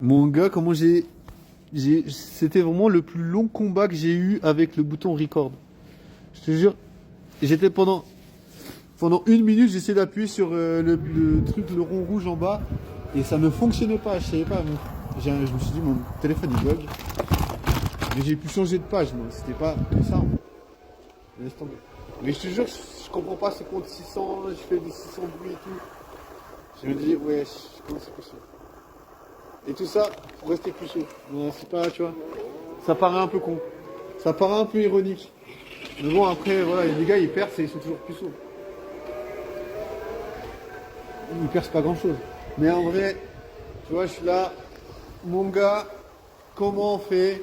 Mon gars, c'était vraiment le plus long combat que j'ai eu avec le bouton record. Je te jure, j'étais pendant 1 minute, j'essayais d'appuyer sur le truc, le rond rouge en bas, et ça ne fonctionnait pas. Je savais pas. Je me suis dit, mon téléphone il bug. Mais j'ai pu changer de page, moi. C'était pas que ça. Laisse tomber. Mais je te jure, je comprends pas ce compte 600. Je fais des 600 bruits et tout. Je me dis, ouais, comment c'est possible? Et tout ça pour rester plus chaud. Non, c'est pas, tu vois. Ça paraît un peu con. Ça paraît un peu ironique. Mais bon, après, voilà, les gars, ils percent et ils sont toujours plus chauds. Ils percent pas grand chose. Mais en vrai, tu vois, je suis là. Mon gars, comment on fait?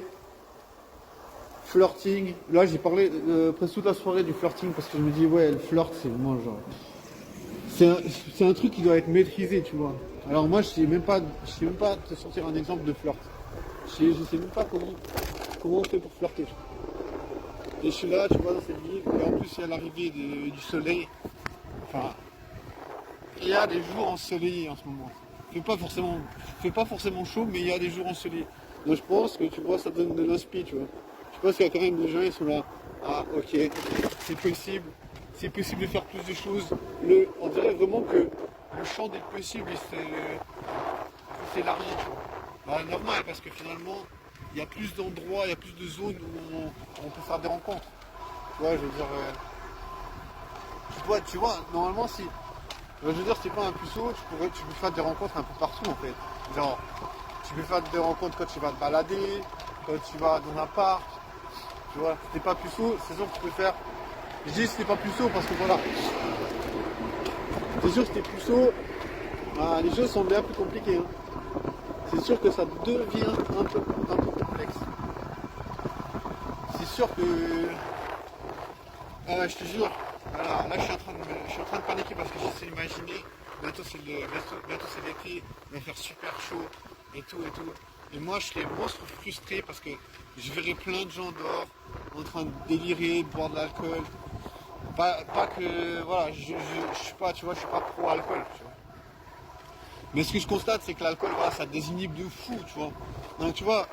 Flirting. Là, j'ai parlé presque toute la soirée du flirting parce que je me dis, ouais, le flirt, c'est vraiment genre. C'est un, c'est un truc qui doit être maîtrisé, tu vois. Alors moi, je sais même pas te sortir un exemple de flirt. Je sais même pas comment on fait pour flirter. Et je suis là, tu vois, dans cette ville, et en plus, il y a l'arrivée du soleil. Enfin, il y a des jours ensoleillés en ce moment. Il fait pas forcément chaud, mais il y a des jours ensoleillés. Donc je pense que, tu vois, ça donne de l'inspi, tu vois. Je pense qu'il y a quand même des gens, ils sont là. Ah, ok, c'est possible. C'est possible de faire plus de choses. On dirait vraiment que le champ des possibles, s'élargit, tu vois. Bah, normal, parce que finalement, il y a plus d'endroits, il y a plus de zones où on peut faire des rencontres. Tu vois, je veux dire, tu vois, normalement, si, je veux dire, si t'es pas un puceau, tu peux faire des rencontres un peu partout, en fait. Genre, tu peux faire des rencontres quand tu vas te balader, quand tu vas dans un parc, tu vois. Si t'es pas puceau, c'est sûr que tu peux faire. Je dis si t'es pas puceau parce que voilà, c'est sûr que si t'es puceau, bah, les choses sont bien plus compliquées, hein. C'est sûr que ça devient un peu complexe. C'est sûr que, ah, je te jure, voilà, là je suis en train de paniquer parce que j'essaie d'imaginer, bientôt c'est l'été, il va faire super chaud et tout et tout. Et moi je serais monstre frustré parce que je verrais plein de gens dehors en train de délirer, de boire de l'alcool. Pas que, voilà, je suis pas, tu vois, je suis pas pro alcool, tu vois. Mais ce que je constate, c'est que l'alcool, voilà, ça désinhibe de fou, tu vois. Donc, tu vois,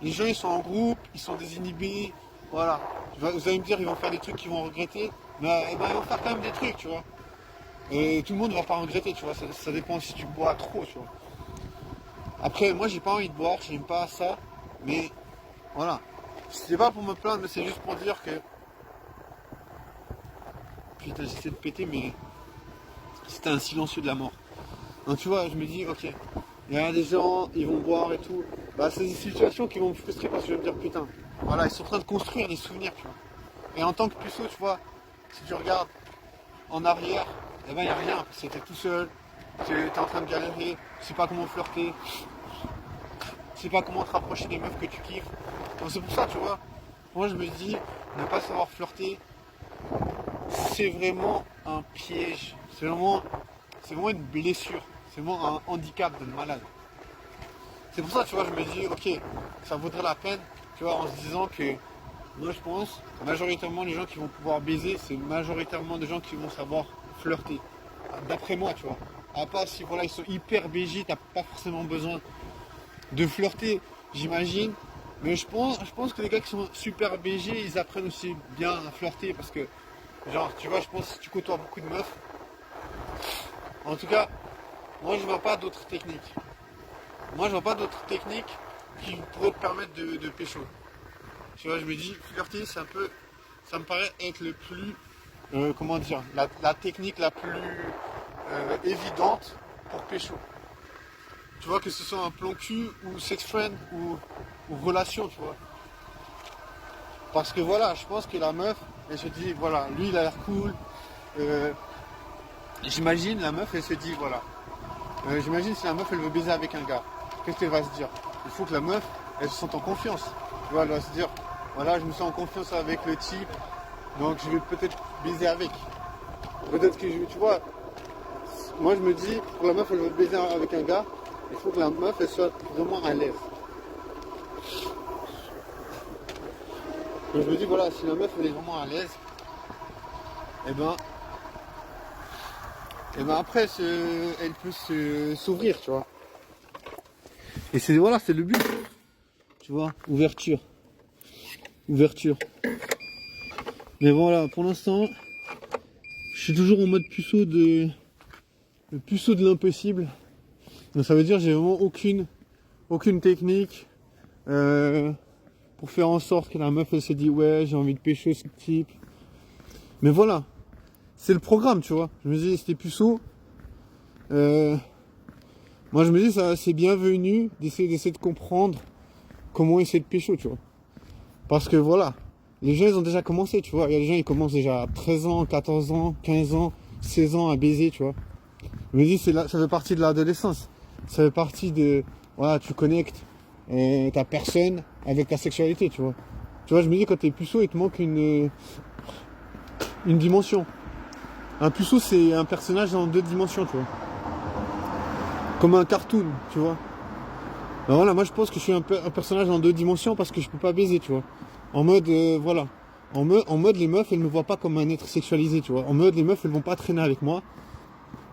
les gens, ils sont en groupe, ils sont désinhibés, voilà. Vous allez me dire, ils vont faire des trucs qu'ils vont regretter, mais eh ben, ils vont faire quand même des trucs, tu vois. Et tout le monde ne va pas regretter, tu vois. Ça dépend si tu bois trop, tu vois. Après, moi, j'ai pas envie de boire, j'aime pas ça, mais voilà. C'est pas pour me plaindre, mais c'est juste pour dire que. Putain, j'essaie de péter, mais c'était un silencieux de la mort. Donc tu vois, je me dis, ok, il y a des gens, ils vont boire et tout. Bah, c'est des situations qui vont me frustrer parce que je vais me dire, putain, voilà, ils sont en train de construire des souvenirs, tu vois. Et en tant que puceau, tu vois, si tu regardes en arrière, eh ben, il n'y a rien. C'était tout seul, tu es en train de galérer, tu sais pas comment flirter, tu sais pas comment te rapprocher des meufs que tu kiffes. Donc c'est pour ça, tu vois, moi je me dis, ne pas savoir flirter, c'est vraiment un piège. C'est vraiment une blessure. C'est vraiment un handicap de malade. C'est pour ça, tu vois, je me dis, ok, ça vaudrait la peine, tu vois, en se disant que moi je pense, majoritairement les gens qui vont pouvoir baiser, c'est majoritairement des gens qui vont savoir flirter. D'après moi, tu vois. À part si voilà, ils sont hyper BG, t'as pas forcément besoin de flirter, j'imagine. Mais je pense que les gars qui sont super BG, ils apprennent aussi bien à flirter parce que, genre, tu vois, je pense que si tu côtoies beaucoup de meufs, en tout cas, moi je vois pas d'autres techniques. Moi, je vois pas d'autres techniques qui pourraient te permettre de pécho. Tu vois, je me dis, flirter, c'est un peu, ça me paraît être le plus, comment dire, la technique la plus évidente pour pécho. Tu vois, que ce soit un plan cul ou sex friend ou relation, tu vois. Parce que voilà, je pense que la meuf, elle se dit, voilà, lui, il a l'air cool. Euh, j'imagine, la meuf, elle se dit, voilà. J'imagine si la meuf, elle veut baiser avec un gars. Qu'est-ce qu'elle va se dire? Il faut que la meuf, elle se sente en confiance. Tu vois, elle va se dire, voilà, je me sens en confiance avec le type, donc je vais peut-être baiser avec. Peut-être que tu vois, moi je me dis, pour la meuf, elle veut baiser avec un gars, il faut que la meuf, elle soit vraiment à l'aise. Donc je me dis, voilà, si la meuf, elle est vraiment à l'aise, et ben, après, elle peut s'ouvrir, tu vois. Et c'est voilà, c'est le but. Tu vois, ouverture. Ouverture. Mais voilà, pour l'instant, je suis toujours en mode le puceau de l'impossible. Donc ça veut dire que j'ai vraiment aucune technique pour faire en sorte que la meuf elle se dit ouais j'ai envie de pécho ce type. Mais voilà, c'est le programme, tu vois. Je me dis c'était puceau. Moi je me dis ça c'est bienvenu d'essayer de comprendre comment essayer de pécho, tu vois. Parce que voilà, les gens ils ont déjà commencé, tu vois. Il y a des gens ils commencent déjà à 13 ans, 14 ans, 15 ans, 16 ans à baiser, tu vois. Je me dis ça fait partie de l'adolescence. Ça fait partie de voilà, tu connectes ta personne avec ta sexualité, tu vois. Tu vois, je me dis quand t'es puceau, il te manque une dimension. Un puceau c'est un personnage en 2 dimensions, tu vois. Comme un cartoon, tu vois. Ben voilà, moi je pense que je suis un personnage en 2 dimensions parce que je peux pas baiser, tu vois. En mode, voilà. En mode, les meufs, elles me voient pas comme un être sexualisé, tu vois. En mode, les meufs, elles vont pas traîner avec moi.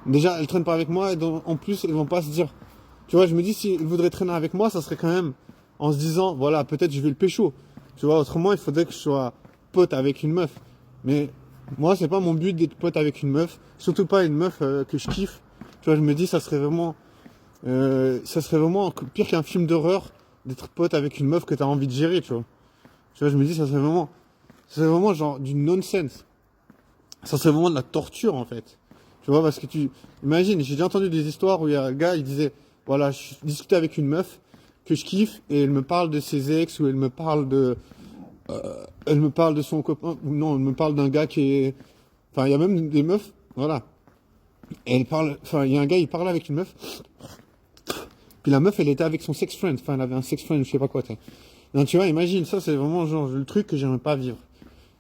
Déjà, elles traînent pas avec moi, et en plus, elles vont pas se dire... Tu vois, je me dis, si elles voudraient traîner avec moi, ça serait quand même en se disant, voilà, peut-être je vais le pécho. Tu vois, autrement, il faudrait que je sois pote avec une meuf. Mais moi, c'est pas mon but d'être pote avec une meuf. Surtout pas une meuf que je kiffe. Tu vois, je me dis, ça serait vraiment pire qu'un film d'horreur d'être pote avec une meuf que t'as envie de gérer, tu vois. Tu vois, je me dis, ça serait vraiment genre du nonsense. Ça serait vraiment de la torture, en fait. Tu vois, parce que imagine, j'ai déjà entendu des histoires où il y a un gars, il disait, voilà, je discutais avec une meuf que je kiffe et elle me parle de ses ex ou elle me parle de son copain, ou non, elle me parle d'un gars qui est, enfin, il y a même des meufs, voilà. Et il y a un gars, il parlait avec une meuf. Puis la meuf, elle était avec son sex friend. Enfin, elle avait un sex friend, je sais pas quoi. Donc, tu vois, imagine, ça, c'est vraiment genre le truc que j'aimerais pas vivre.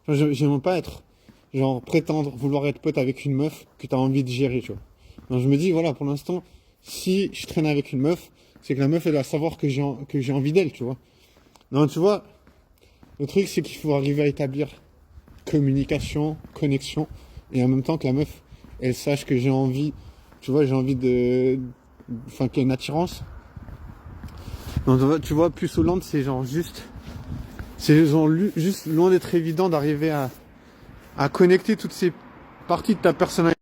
J'aimerais pas être, genre, vouloir être pote avec une meuf que t'as envie de gérer, tu vois. Donc, je me dis, voilà, pour l'instant, si je traîne avec une meuf, c'est que la meuf, elle va savoir que j'ai envie d'elle, tu vois. Non, tu vois, le truc, c'est qu'il faut arriver à établir communication, connexion, et en même temps que la meuf, elle sache que j'ai envie, tu vois, enfin, qu'il y a une attirance. Donc, tu vois, puceau-lente, c'est genre juste loin d'être évident d'arriver à connecter toutes ces parties de ta personnalité.